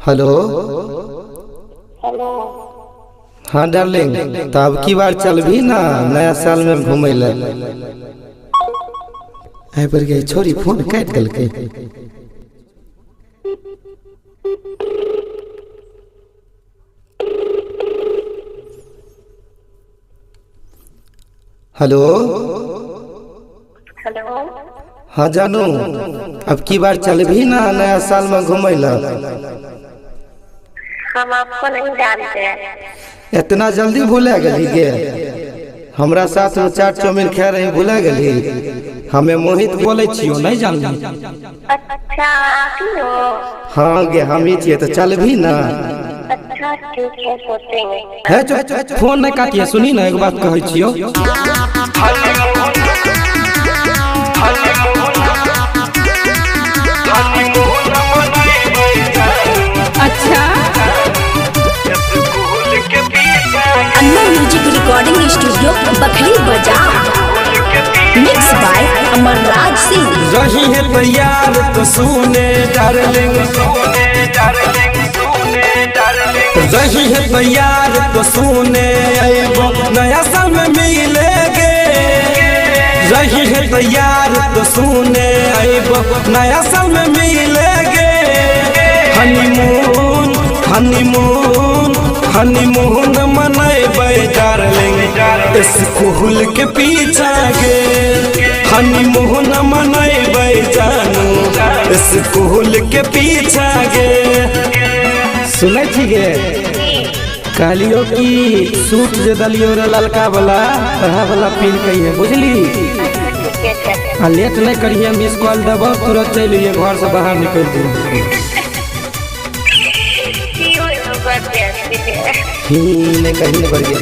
Hello. Hello. हाँ darling, तो अब की बार चल भी ना नया साल में घूमे ले। आई पर गई छोरी फोन काट गल के। हेलो। हेलो। हाँ जानू, अब की बार चल भी ना नया साल में घूमे ला। हम आपको नहीं जानते हैं। इतना जल्दी भूला गली गे? हमरा साथ में चाट चाउमीन खा रही भूला गली? हमें मोहित बोले छियो, नहीं जान? अच्छा आप ही हो? हाँ गे हम ही छिए, तो चल भी ना। अच्छा ठीक है, सोचेंगे। है जो फोन नहीं काटिए, सुनी ना एक बात कहे छियो। अच्छा Anna music recording studio Bakhri बाजार, मिक्स बाय अमरराज सिंह। रही है तैयार तो सुने डार्लिंग, रही है तैयार तो सुने आइबो नया साल में मिलेंगे। रही है तैयार तो सुने आइबो नया साल में मिलेंगे। हनीमून हनीमून हनीमून मनाइबे डार्लिंग, स्कूल के पीछा गे। हनीमून मनाइबे जानू, स्कूल के पीछा गे। सुने छी गे कालियो की सूट जे दलियो रे ललका वाला वह वाला पिन कहिए, बुझली? आ लेट नहीं करिए, मिस कॉल देबो तुरंत चलिए घर से बाहर निकल जाइए। नहीं कहीं नहीं बढ़िए।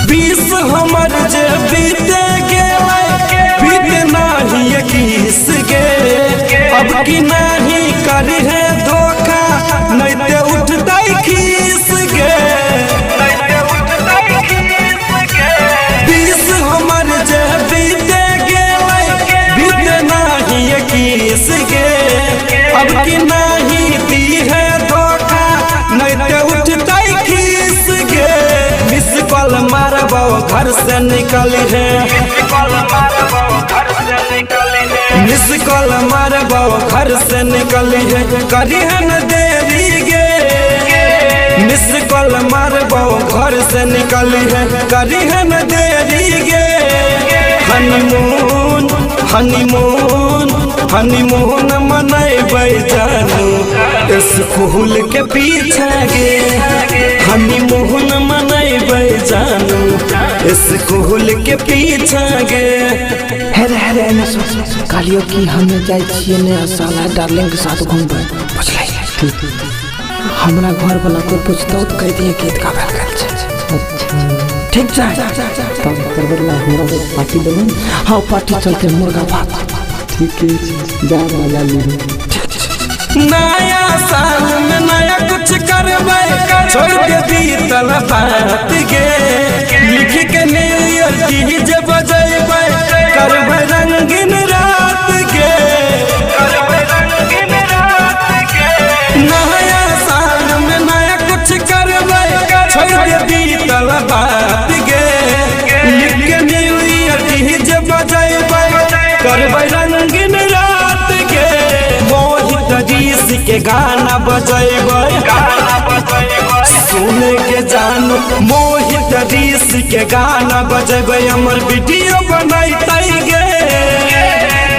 20 हमर जे बीते गेलै, बीते नाही 21 गे। अब की नहीं करी है धोखा, नहीं ते उठतै खीस गे। 20 हमर जे बीते गेलै, बीते नाही 21 गे। अब की नहीं दी है धोखा, नहीं ते उठतै खीस गे। मिस कॉल मारबो घर से निकली है, मिस कॉल मारबो घर से निकली है। करी है न देरी गे, मिस कॉल मारबो घर से निकली है। करी है न देरी गे। हनीमून हनीमून हनीमून मनाइबे जानू, स्कूल के पीछा गे। हनीमून मनाइबे जानू, स्कूल के पीछा गे। हेरे हेरे एने कालियो की हमें जाय छिए नया साल डार्लिंग के साथ घूमबे, बुझलै? हमरा घर वाला को पूछतो तो कह दिए गीत का भेल गेल छै। अच्छा ठीक छै, तब करबला हमरा पार्टी देबे। हां पार्टी चलते मुर्गा भात। ठीक है जा मजा ली। नया साल में नया कुछ करबे, छोड़ दे बीतल बात गे। लिख के न्यू ईयर की जे बजेबे, करबे रंगीन रात गे। नया साल में नया कुछ करबे, छोड़ दे बीतल बात गे। लिख के न्यू ईयर की जे बजेबे, करबे रंगीन रात गे। मोहित ऋषि के गाना बजेबे, सुने के जानू। मोहित ऋषि के गाना बजेबे, हमर वीडियो बनैतै गे।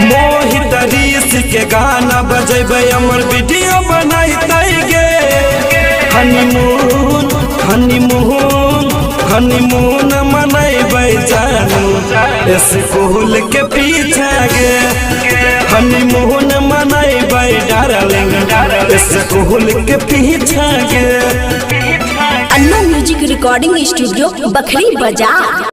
मोहित ऋषि के गाना बजेबे, हमर वीडियो बनैतै गे। हनीमून हनीमून हनीमून मनाइबे जानू, स्कूल के पीछा गे। हनीमून मनाइबे डार्लिंग, स्कूल के पीछा गे। Anna music recording studio Bakhri बाजार।